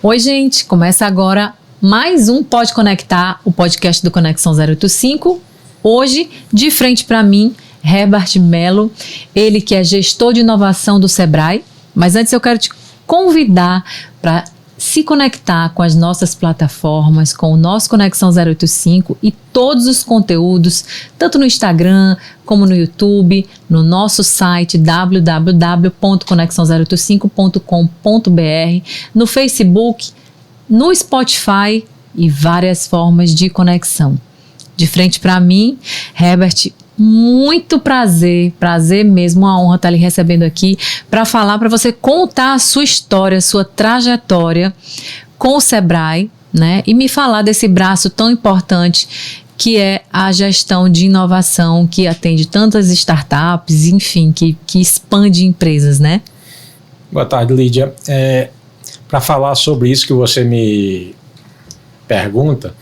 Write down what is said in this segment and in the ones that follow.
Oi, gente, começa agora mais um Pode Conectar, o podcast do Conexão 085. Hoje, de frente para mim, Herbert Melo, ele que é gestor de inovação do Sebrae. Mas antes eu quero te convidar para se conectar com as nossas plataformas, com o nosso Conexão 085 e todos os conteúdos, tanto no Instagram como no YouTube, no nosso site www.conexão085.com.br, no Facebook, no Spotify e várias formas de conexão. De frente para mim, Herbert, muito prazer mesmo, uma honra estar lhe recebendo aqui para falar, para você contar a sua história, a sua trajetória com o Sebrae, né? E me falar desse braço tão importante que é a gestão de inovação, que atende tantas startups, enfim, que expande empresas, né? Boa tarde, Lídia. Para falar sobre isso que você me pergunta,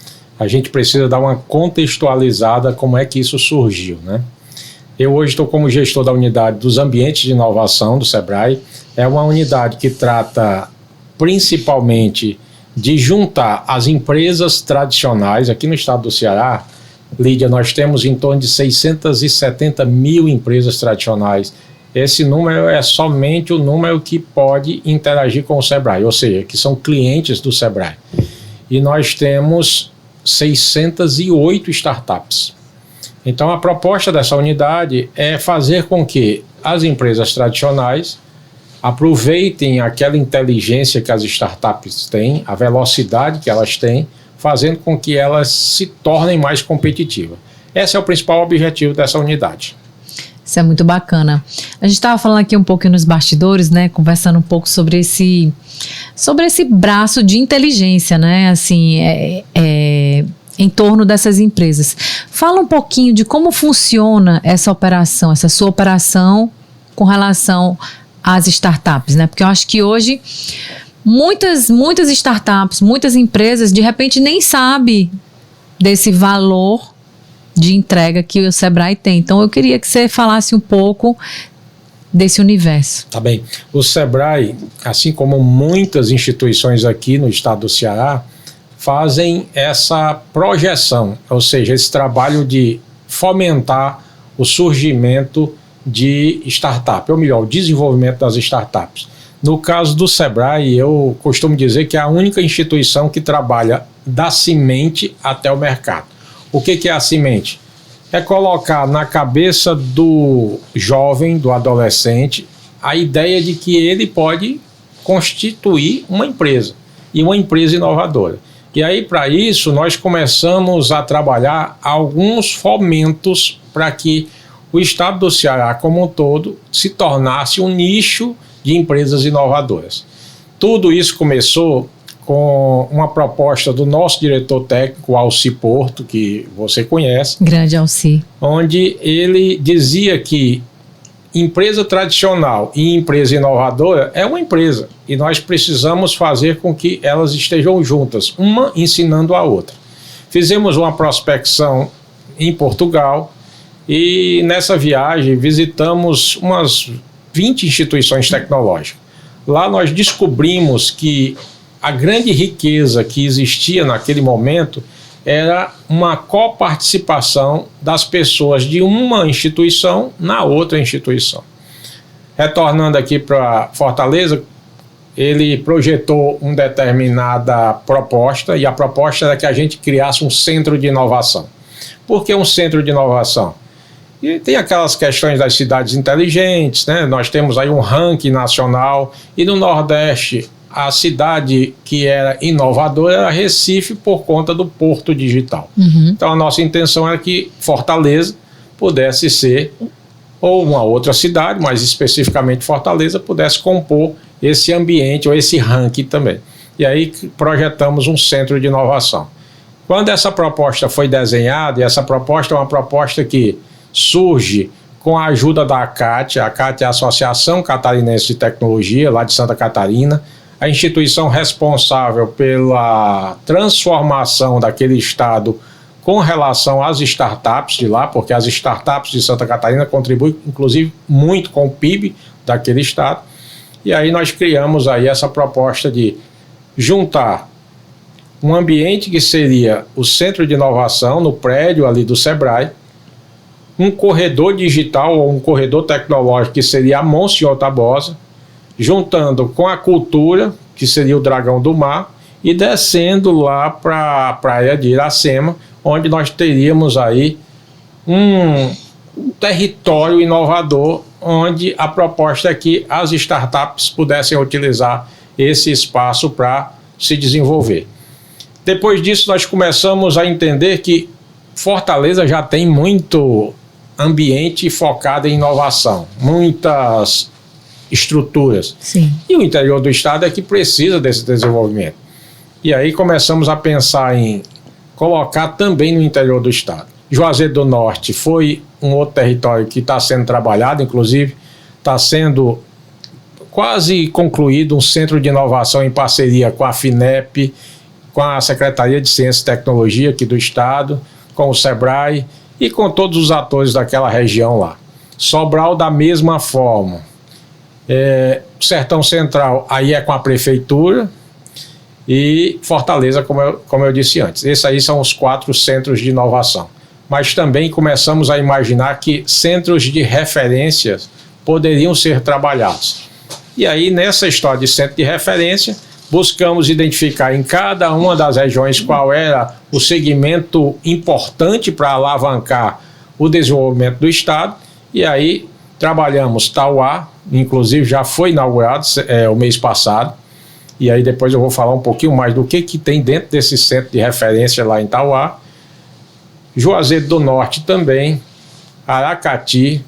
a gente precisa dar uma contextualizada como é que isso surgiu, né? Eu hoje estou como gestor da unidade dos ambientes de inovação do Sebrae. É uma unidade que trata principalmente de juntar as empresas tradicionais. Aqui no estado do Ceará, Lídia, nós temos em torno de 670 mil empresas tradicionais. Esse número é somente o número que pode interagir com o Sebrae, ou seja, que são clientes do Sebrae. E nós temos 608 startups. Então a proposta dessa unidade é fazer com que as empresas tradicionais aproveitem aquela inteligência que as startups têm, a velocidade que elas têm, fazendo com que elas se tornem mais competitivas. Esse é o principal objetivo dessa unidade. Isso é muito bacana. A gente estava falando aqui um pouco nos bastidores, né, conversando um pouco sobre esse braço de inteligência, né, assim, em torno dessas empresas. Fala um pouquinho de como funciona essa sua operação com relação às startups, né, porque eu acho que hoje muitas startups, muitas empresas, de repente nem sabem desse valor de entrega que o Sebrae tem. Então eu queria que você falasse um pouco desse universo. Tá bem. O Sebrae, assim como muitas instituições aqui no estado do Ceará, fazem essa projeção, ou seja, esse trabalho de fomentar o surgimento de startup, ou melhor, o desenvolvimento das startups. No caso do Sebrae, eu costumo dizer que é a única instituição que trabalha da semente até o mercado. O que é a semente? É colocar na cabeça do jovem, do adolescente, a ideia de que ele pode constituir uma empresa, e uma empresa inovadora. E aí, para isso, nós começamos a trabalhar alguns fomentos para que o estado do Ceará como um todo se tornasse um nicho de empresas inovadoras. Tudo isso começou com uma proposta do nosso diretor técnico, Alci Porto, que você conhece. Grande Alci. Onde ele dizia que empresa tradicional e empresa inovadora é uma empresa, e nós precisamos fazer com que elas estejam juntas, uma ensinando a outra. Fizemos uma prospecção em Portugal e nessa viagem visitamos umas 20 instituições tecnológicas. Lá nós descobrimos que a grande riqueza que existia naquele momento era uma coparticipação das pessoas de uma instituição na outra instituição. Retornando aqui para Fortaleza, ele projetou uma determinada proposta, e a proposta era que a gente criasse um centro de inovação. Por que um centro de inovação? E tem aquelas questões das cidades inteligentes, né? Nós temos aí um ranking nacional, e no Nordeste a cidade que era inovadora era Recife, por conta do Porto Digital. Então a nossa intenção era que Fortaleza pudesse ser, ou uma outra cidade, mas especificamente Fortaleza, pudesse compor esse ambiente ou esse ranking também. E aí projetamos um centro de inovação. Quando essa proposta foi desenhada, e essa proposta é uma proposta que surge com a ajuda da ACAT. A ACAT é a Associação Catarinense de Tecnologia, lá de Santa Catarina, a instituição responsável pela transformação daquele estado com relação às startups de lá, porque as startups de Santa Catarina contribuem, inclusive, muito com o PIB daquele estado. E aí nós criamos aí essa proposta de juntar um ambiente que seria o centro de inovação no prédio ali do Sebrae, um corredor digital ou um corredor tecnológico que seria a Monsenhor Tabosa, juntando com a cultura, que seria o Dragão do Mar, e descendo lá para a praia de Iracema, onde nós teríamos aí um território inovador, onde a proposta é que as startups pudessem utilizar esse espaço para se desenvolver. Depois disso, nós começamos a entender que Fortaleza já tem muito ambiente focado em inovação, muitas estruturas. Sim. E o interior do estado é que precisa desse desenvolvimento. E aí começamos a pensar em colocar também no interior do estado. Juazeiro do Norte foi um outro território que está sendo trabalhado, inclusive está sendo quase concluído um centro de inovação em parceria com a FINEP, com a Secretaria de Ciência e Tecnologia aqui do estado, com o Sebrae e com todos os atores daquela região lá. Sobral da mesma forma. Sertão Central aí é com a prefeitura e Fortaleza, como eu disse antes. Esses aí são os 4 centros de inovação. Mas também começamos a imaginar que centros de referência poderiam ser trabalhados. E aí, nessa história de centro de referência, buscamos identificar em cada uma das regiões qual era o segmento importante para alavancar o desenvolvimento do estado. E aí, trabalhamos Tauá, inclusive já foi inaugurado o mês passado. E aí depois eu vou falar um pouquinho mais do que tem dentro desse centro de referência lá em Tauá. Juazeiro do Norte também, Aracati,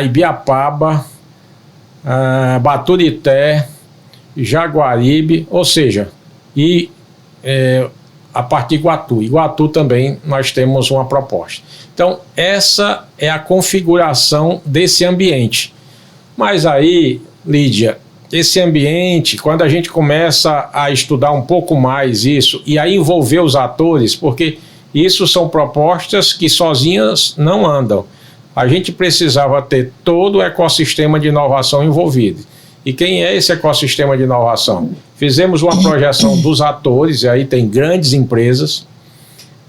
Ibiapaba, Baturité, Jaguaribe, ou seja, e a parte de Iguatu. Iguatu também nós temos uma proposta. Então, essa é a configuração desse ambiente. Mas aí, Lídia, esse ambiente, quando a gente começa a estudar um pouco mais isso e a envolver os atores, porque isso são propostas que sozinhas não andam. A gente precisava ter todo o ecossistema de inovação envolvido. E quem é esse ecossistema de inovação? Fizemos uma projeção dos atores, e aí tem grandes empresas,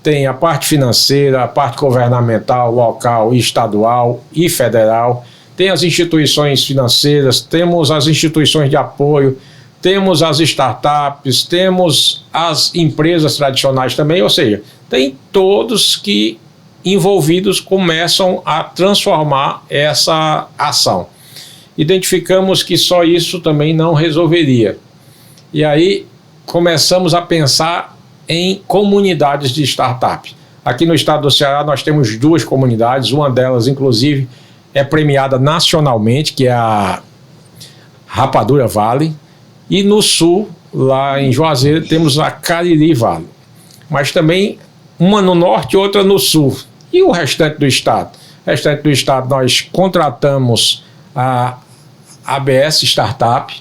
tem a parte financeira, a parte governamental, local, estadual e federal, tem as instituições financeiras, temos as instituições de apoio, temos as startups, temos as empresas tradicionais também, ou seja, tem todos que envolvidos começam a transformar essa ação. Identificamos que só isso também não resolveria. E aí começamos a pensar em comunidades de startup. Aqui no estado do Ceará nós temos 2 comunidades, uma delas inclusive é premiada nacionalmente, que é a Rapadura Vale, e no sul, lá em Juazeiro, temos a Cariri Vale. Mas também uma no norte e outra no sul. E o restante do estado? O restante do estado nós contratamos a ABS Startup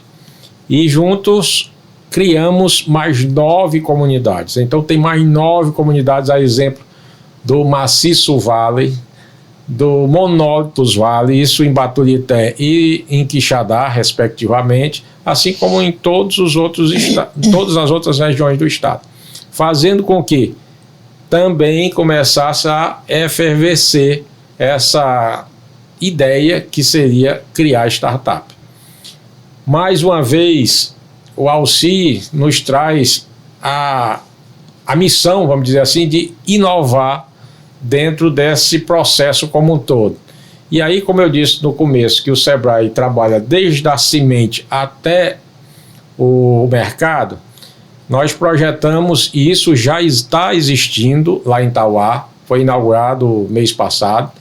e juntos criamos mais 9 comunidades. Então tem mais 9 comunidades, a exemplo do Maciço Vale, do Monólitos Vale, isso em Baturité e em Quixadá, respectivamente, assim como em todas as outras regiões do estado, fazendo com que também começasse a efervescer essa ideia que seria criar startup. Mais uma vez, o Alci nos traz a missão, vamos dizer assim, de inovar dentro desse processo como um todo. E aí, como eu disse no começo, que o Sebrae trabalha desde a semente até o mercado, nós projetamos, e isso já está existindo lá em Tauá, foi inaugurado mês passado,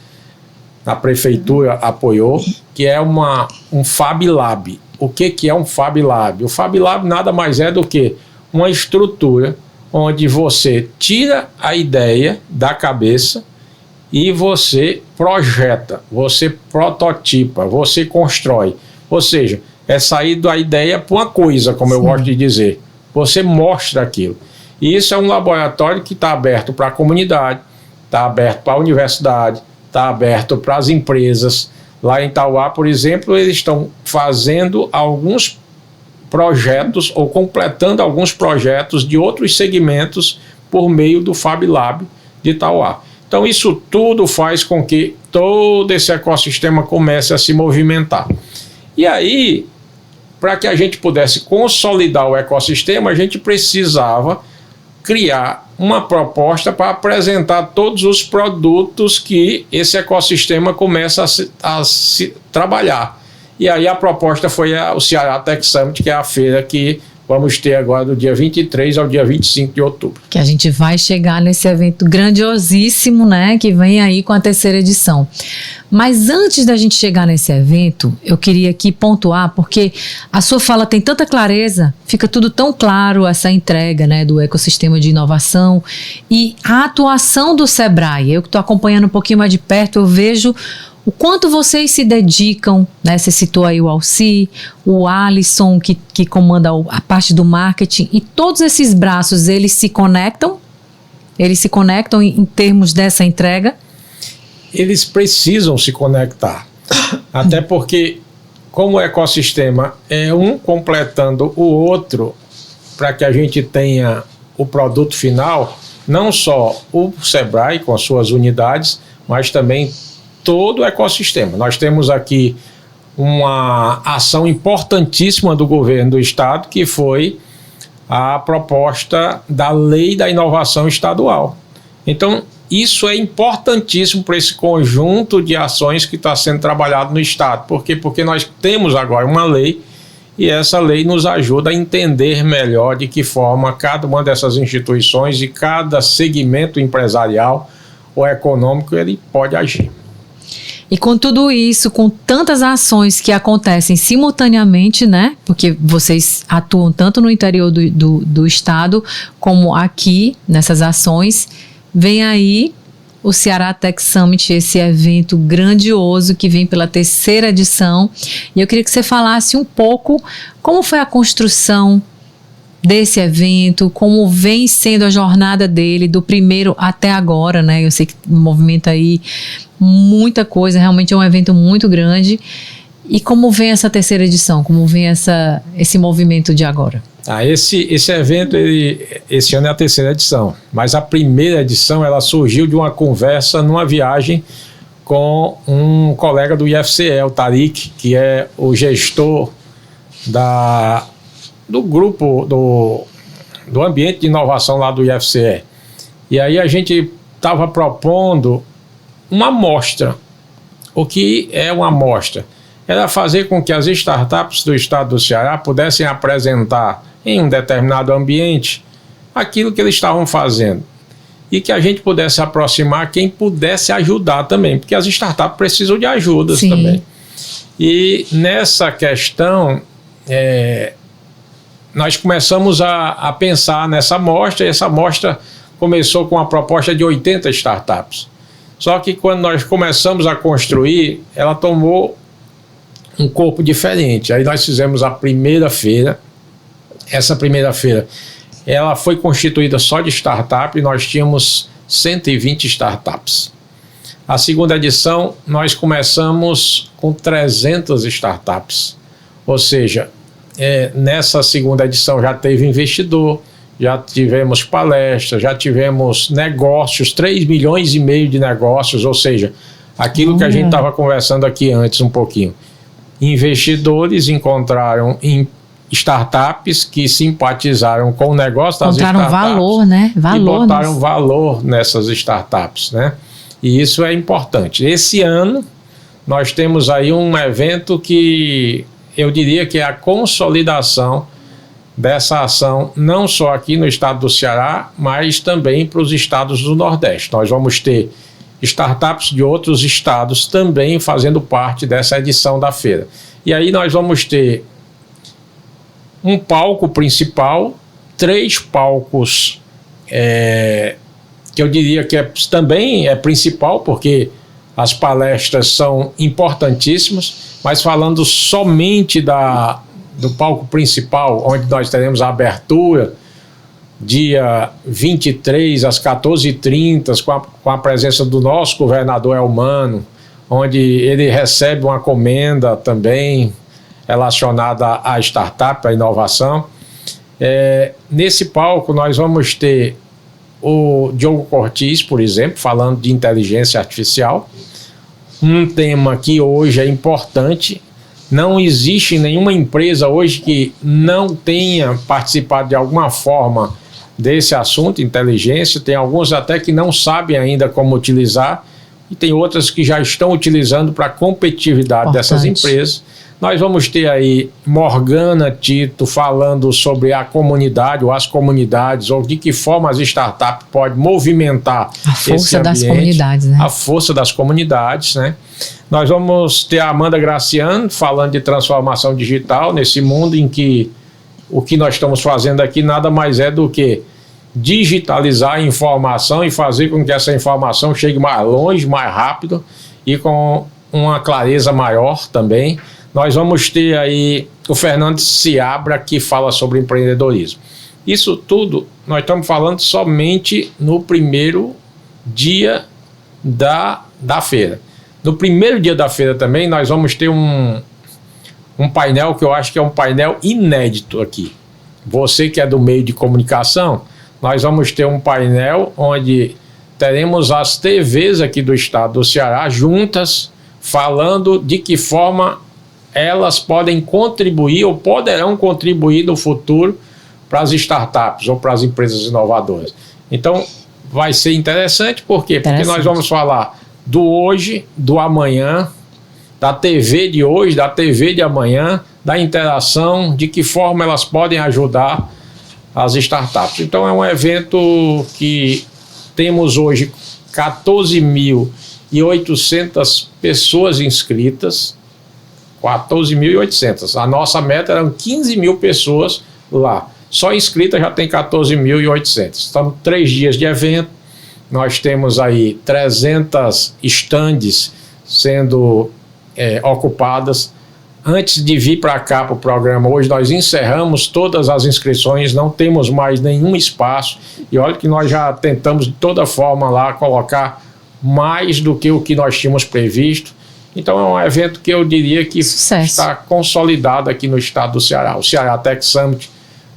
a prefeitura apoiou, que é um Fab Lab. O que é um Fab Lab? O Fab Lab nada mais é do que uma estrutura onde você tira a ideia da cabeça e você projeta, você prototipa, você constrói. Ou seja, é sair da ideia para uma coisa, como eu gosto de dizer. Você mostra aquilo. E isso é um laboratório que está aberto para a comunidade, está aberto para a universidade, está aberto para as empresas. Lá em Tauá, por exemplo, eles estão fazendo alguns projetos ou completando alguns projetos de outros segmentos por meio do Fab Lab de Tauá. Então isso tudo faz com que todo esse ecossistema comece a se movimentar. E aí, para que a gente pudesse consolidar o ecossistema, a gente precisava criar uma proposta para apresentar todos os produtos que esse ecossistema começa a se trabalhar. E aí a proposta foi o Ceará Tech Summit, que é a feira que vamos ter agora do dia 23 ao dia 25 de outubro. Que a gente vai chegar nesse evento grandiosíssimo, né, que vem aí com a 3ª edição. Mas antes da gente chegar nesse evento, eu queria aqui pontuar, porque a sua fala tem tanta clareza, fica tudo tão claro, essa entrega, né, do ecossistema de inovação e a atuação do Sebrae. Eu que estou acompanhando um pouquinho mais de perto, eu vejo o quanto vocês se dedicam, né? Você citou aí o Alci, o Alisson, que comanda a parte do marketing, e todos esses braços, eles se conectam em termos dessa entrega? Eles precisam se conectar, até porque, como o ecossistema é um completando o outro, para que a gente tenha o produto final, não só o Sebrae com as suas unidades, mas também todo o ecossistema. Nós temos aqui uma ação importantíssima do governo do estado, que foi a proposta da Lei da Inovação Estadual. Então, isso é importantíssimo para esse conjunto de ações que está sendo trabalhado no estado. Por quê? Porque nós temos agora uma lei e essa lei nos ajuda a entender melhor de que forma cada uma dessas instituições e cada segmento empresarial ou econômico ele pode agir. E com tudo isso, com tantas ações que acontecem simultaneamente, né? Porque vocês atuam tanto no interior do estado como aqui nessas ações, vem aí o Ceará Tech Summit, esse evento grandioso que vem pela 3ª edição. E eu queria que você falasse um pouco como foi a construção desse evento, como vem sendo a jornada dele, do primeiro até agora, né? Eu sei que movimenta aí muita coisa, realmente é um evento muito grande. E como vem essa 3ª edição? Como vem esse movimento de agora? Esse evento, esse ano é a 3ª edição, mas a primeira edição ela surgiu de uma conversa numa viagem com um colega do IFCE, o Tariq, que é o gestor do grupo do ambiente de inovação lá do IFCE. E aí a gente estava propondo uma amostra. O que é uma amostra? Era fazer com que as startups do estado do Ceará pudessem apresentar em um determinado ambiente aquilo que eles estavam fazendo e que a gente pudesse aproximar quem pudesse ajudar também, porque as startups precisam de ajudas Sim. também. E nessa questão, nós começamos a pensar nessa amostra, e essa amostra começou com a proposta de 80 startups. Só que quando nós começamos a construir, ela tomou um corpo diferente. Aí nós fizemos a primeira feira. Essa primeira feira, ela foi constituída só de startup e nós tínhamos 120 startups. A segunda edição, nós começamos com 300 startups. Ou seja, nessa segunda edição já teve investidor, já tivemos palestras, já tivemos negócios, 3,5 milhões de negócios, ou seja, aquilo que a gente estava conversando aqui antes um pouquinho. Investidores encontraram em startups que simpatizaram com o negócio das startups. Encontraram valor, né? Valor, e botaram valor nessas startups, né? E isso é importante. Esse ano, nós temos aí um evento que eu diria que é a consolidação dessa ação, não só aqui no estado do Ceará, mas também para os estados do Nordeste. Nós vamos ter startups de outros estados também fazendo parte dessa edição da feira. E aí nós vamos ter um palco principal, 3 palcos que eu diria que também é principal, porque as palestras são importantíssimas, mas falando somente do palco principal, onde nós teremos a abertura, dia 23 às 14h30, com a presença do nosso governador Elmano, onde ele recebe uma comenda também relacionada à startup, à inovação. Nesse palco nós vamos ter o Diogo Cortiz, por exemplo, falando de inteligência artificial, um tema que hoje é importante. Não existe nenhuma empresa hoje que não tenha participado de alguma forma desse assunto, inteligência. Tem alguns até que não sabem ainda como utilizar, e tem outras que já estão utilizando para a competitividade dessas empresas. Nós vamos ter aí Morgana Tito falando sobre a comunidade ou as comunidades, ou de que forma as startups podem movimentar a força das comunidades, né? A força das comunidades, né? Nós vamos ter a Amanda Graciano falando de transformação digital nesse mundo em que o que nós estamos fazendo aqui nada mais é do que digitalizar a informação e fazer com que essa informação chegue mais longe, mais rápido e com uma clareza maior também. Nós vamos ter aí o Fernando Seabra, que fala sobre empreendedorismo. Isso tudo nós estamos falando somente no primeiro dia da feira. No primeiro dia da feira também nós vamos ter um painel que eu acho que é um painel inédito aqui. Você que é do meio de comunicação, nós vamos ter um painel onde teremos as TVs aqui do estado do Ceará juntas, falando de que forma elas podem contribuir ou poderão contribuir no futuro para as startups ou para as empresas inovadoras. Então, vai ser interessante, por quê? Porque nós vamos falar do hoje, do amanhã, da TV de hoje, da TV de amanhã, da interação, de que forma elas podem ajudar as startups. Então é um evento que temos hoje 14.800 pessoas inscritas, 14.800. A nossa meta eram 15.000 pessoas lá. Só inscritas já tem 14.800. Estamos 3 dias de evento. Nós temos aí 300 estandes sendo ocupadas. Antes de vir para cá para o programa, hoje nós encerramos todas as inscrições, não temos mais nenhum espaço. E olha que nós já tentamos de toda forma lá colocar mais do que o que nós tínhamos previsto. Então é um evento que eu diria que está consolidado aqui no estado do Ceará. O Ceará Tech Summit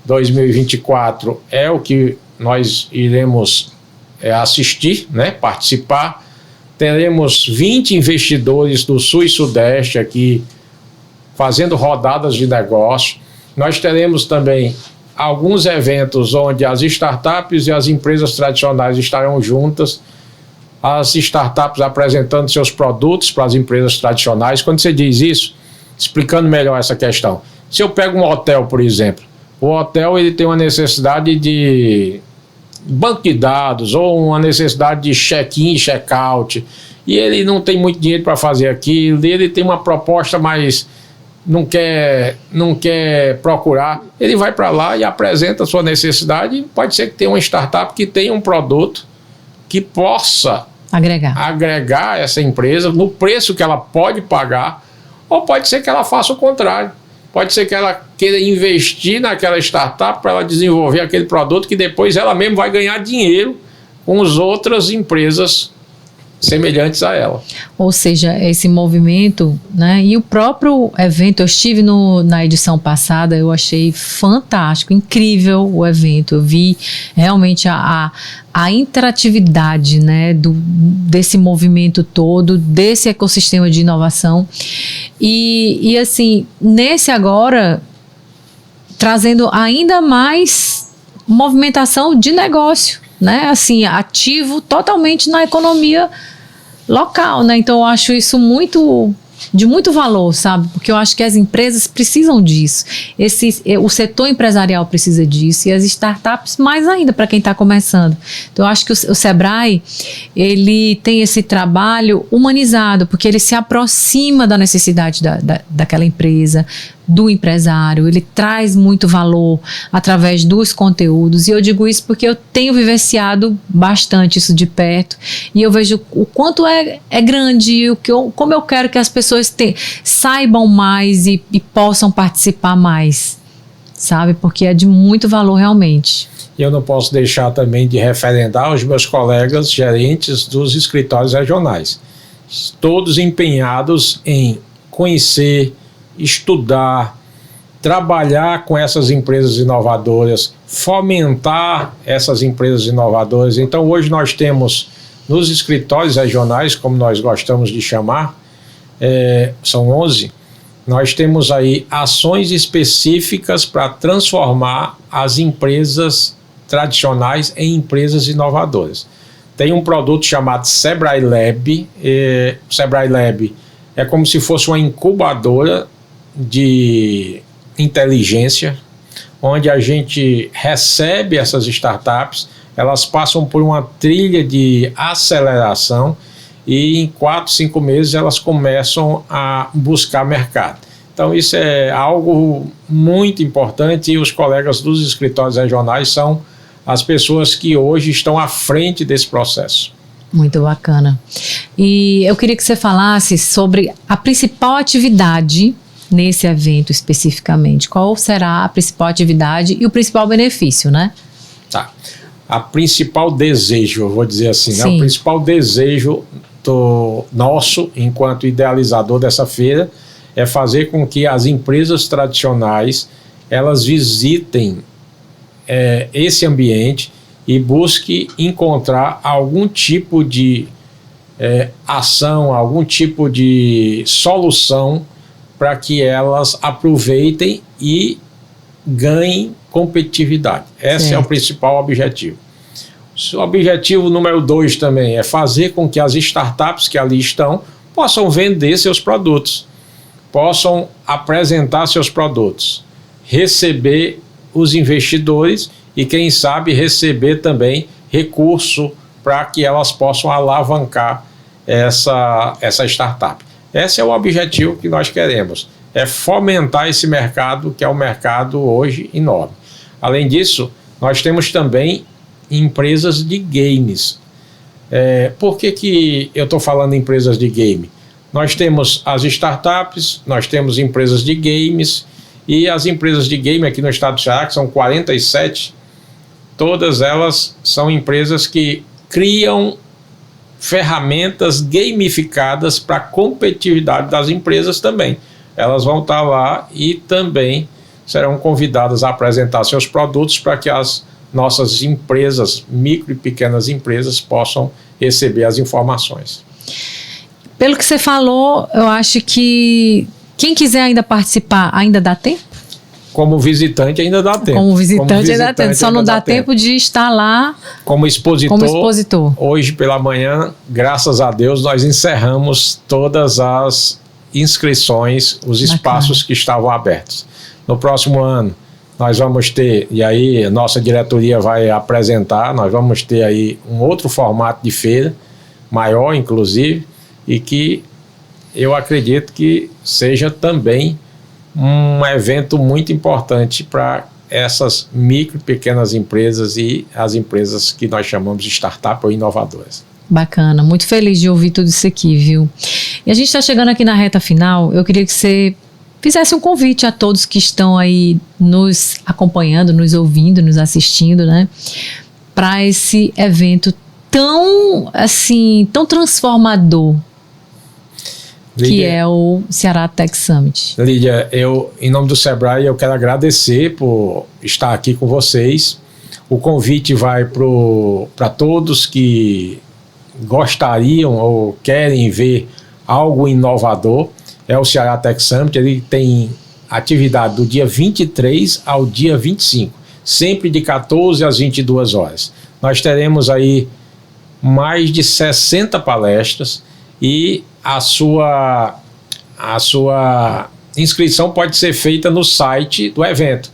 2024 é o que nós iremos assistir, né, participar. Teremos 20 investidores do Sul e Sudeste aqui fazendo rodadas de negócio. Nós teremos também alguns eventos onde as startups e as empresas tradicionais estarão juntas, as startups apresentando seus produtos para as empresas tradicionais. Quando você diz isso, explicando melhor essa questão, se eu pego um hotel, por exemplo, o hotel ele tem uma necessidade de banco de dados ou uma necessidade de check-in e check-out, e ele não tem muito dinheiro para fazer aquilo, ele tem uma proposta, mas não quer procurar, ele vai para lá e apresenta a sua necessidade. Pode ser que tenha uma startup que tenha um produto que possa agregar essa empresa no preço que ela pode pagar, ou pode ser que ela faça o contrário. Pode ser que ela queira investir naquela startup para ela desenvolver aquele produto que depois ela mesma vai ganhar dinheiro com as outras empresas semelhantes a ela. Ou seja, esse movimento, né? E o próprio evento, eu estive na edição passada, eu achei fantástico, incrível o evento. Eu vi realmente a interatividade, né, desse movimento todo, desse ecossistema de inovação. E assim, nesse agora, trazendo ainda mais movimentação de negócio, né? Assim, ativo totalmente na economia local, né? Então eu acho isso de muito valor, sabe? Porque eu acho que as empresas precisam disso. O setor empresarial precisa disso, e as startups mais ainda para quem está começando. Então eu acho que o Sebrae, ele tem esse trabalho humanizado, porque ele se aproxima da necessidade daquela empresa, do empresário, ele traz muito valor através dos conteúdos. E eu digo isso porque eu tenho vivenciado bastante isso de perto, e eu vejo o quanto é grande, como eu quero que as pessoas saibam mais e possam participar mais, sabe? Porque é de muito valor realmente. E eu não posso deixar também de referendar os meus colegas gerentes dos escritórios regionais. todos empenhados em conhecer, estudar, trabalhar com essas empresas inovadoras, fomentar essas empresas inovadoras. Então, hoje nós temos nos escritórios regionais, como nós gostamos de chamar, são 11, nós temos aí ações específicas para transformar as empresas tradicionais em empresas inovadoras. Tem um produto chamado Sebrae Lab. O Sebrae Lab é como se fosse uma incubadora de inteligência, onde a gente recebe essas startups, elas passam por uma trilha de aceleração e em 4, 5 meses elas começam a buscar mercado. Então isso é algo muito importante e os colegas dos escritórios regionais são as pessoas que hoje estão à frente desse processo. Muito bacana. E eu queria que você falasse sobre a principal atividade nesse evento especificamente. Qual será a principal atividade e o principal benefício, né? Tá. A principal desejo, eu vou dizer assim, né? O principal desejo nosso, enquanto idealizador dessa feira, é fazer com que as empresas tradicionais, elas visitem esse ambiente e busquem encontrar algum tipo de ação, algum tipo de solução para que elas aproveitem e ganhem competitividade. Esse é o principal objetivo. O objetivo número 2 também é fazer com que as startups que ali estão possam vender seus produtos, possam apresentar seus produtos, receber os investidores e, quem sabe, receber também recurso para que elas possam alavancar essa startup. Esse é o objetivo que nós queremos, é fomentar esse mercado, que é um mercado hoje enorme. Além disso, nós temos também empresas de games. Por que eu estou falando em empresas de game? Nós temos as startups, nós temos empresas de games, e as empresas de game aqui no estado do Ceará, que são 47, todas elas são empresas que criam ferramentas gamificadas para a competitividade das empresas também. Elas vão estar lá e também serão convidadas a apresentar seus produtos para que as nossas empresas, micro e pequenas empresas, possam receber as informações. Pelo que você falou, eu acho que quem quiser ainda participar, ainda dá tempo? Como visitante ainda dá tempo. Como visitante ainda dá tempo. Só não dá tempo de estar lá como expositor. Hoje pela manhã, graças a Deus, nós encerramos todas as inscrições, os espaços que estavam abertos. No próximo ano, nós vamos ter, e aí a nossa diretoria vai apresentar, nós vamos ter aí um outro formato de feira, maior inclusive, e que eu acredito que seja também um evento muito importante para essas micro e pequenas empresas e as empresas que nós chamamos de startup ou inovadoras. Bacana, muito feliz de ouvir tudo isso aqui, viu? E a gente está chegando aqui na reta final, eu queria que você fizesse um convite a todos que estão aí nos acompanhando, nos ouvindo, nos assistindo, né? Para esse evento tão, assim, tão transformador, Lídia, que é o Ceará Tech Summit. Lídia, em nome do Sebrae, eu quero agradecer por estar aqui com vocês. O convite vai para todos que gostariam ou querem ver algo inovador. É o Ceará Tech Summit, ele tem atividade do dia 23 ao dia 25, sempre de 14 às 22 horas. Nós teremos aí mais de 60 palestras e a sua inscrição pode ser feita no site do evento,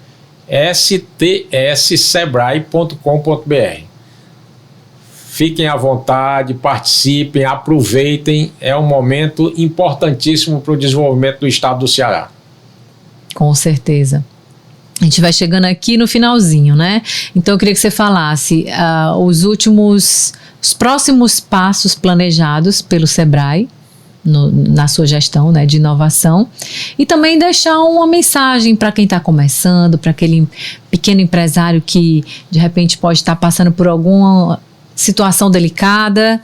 stssebrae.com.br. Fiquem à vontade, participem, aproveitem, é um momento importantíssimo para o desenvolvimento do estado do Ceará. Com certeza. A gente vai chegando aqui no finalzinho, né? Então eu queria que você falasse os próximos passos planejados pelo Sebrae na sua gestão, né, de inovação, e também deixar uma mensagem para quem está começando, para aquele pequeno empresário que de repente pode estar passando por alguma situação delicada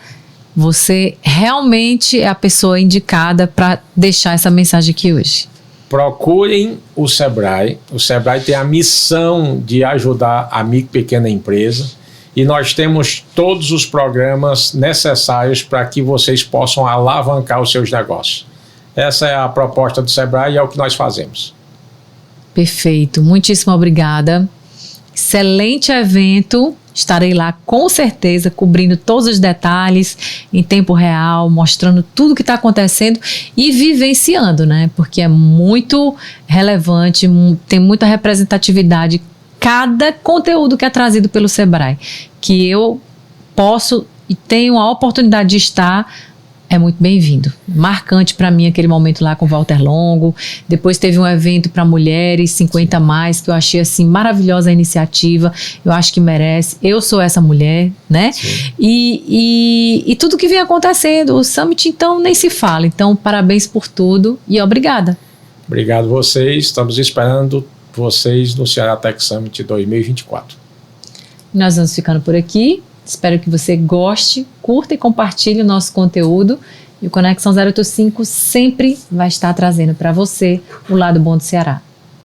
você realmente é a pessoa indicada para deixar essa mensagem aqui hoje. Procurem o Sebrae. O Sebrae tem a missão de ajudar a micro e pequena empresa e nós temos todos os programas necessários para que vocês possam alavancar os seus negócios. Essa é a proposta do Sebrae e é o que nós fazemos. Perfeito, muitíssimo obrigada. Excelente evento. Estarei lá com certeza, cobrindo todos os detalhes em tempo real, mostrando tudo o que está acontecendo e vivenciando, né? Porque é muito relevante, tem muita representatividade cada conteúdo que é trazido pelo Sebrae, que eu posso e tenho a oportunidade de estar. É muito bem-vindo. Marcante para mim aquele momento lá com o Walter Longo. Depois teve um evento para mulheres 50 mais, que eu achei assim maravilhosa a iniciativa. Eu acho que merece. Eu sou essa mulher, né? E tudo que vem acontecendo. O Summit, então, nem se fala. Então, parabéns por tudo e obrigada. Obrigado a vocês. Estamos esperando vocês no Ceará Tech Summit 2024. Nós vamos ficando por aqui. Espero que você goste, curta e compartilhe o nosso conteúdo. E o Conexão 085 sempre vai estar trazendo para você o lado bom do Ceará.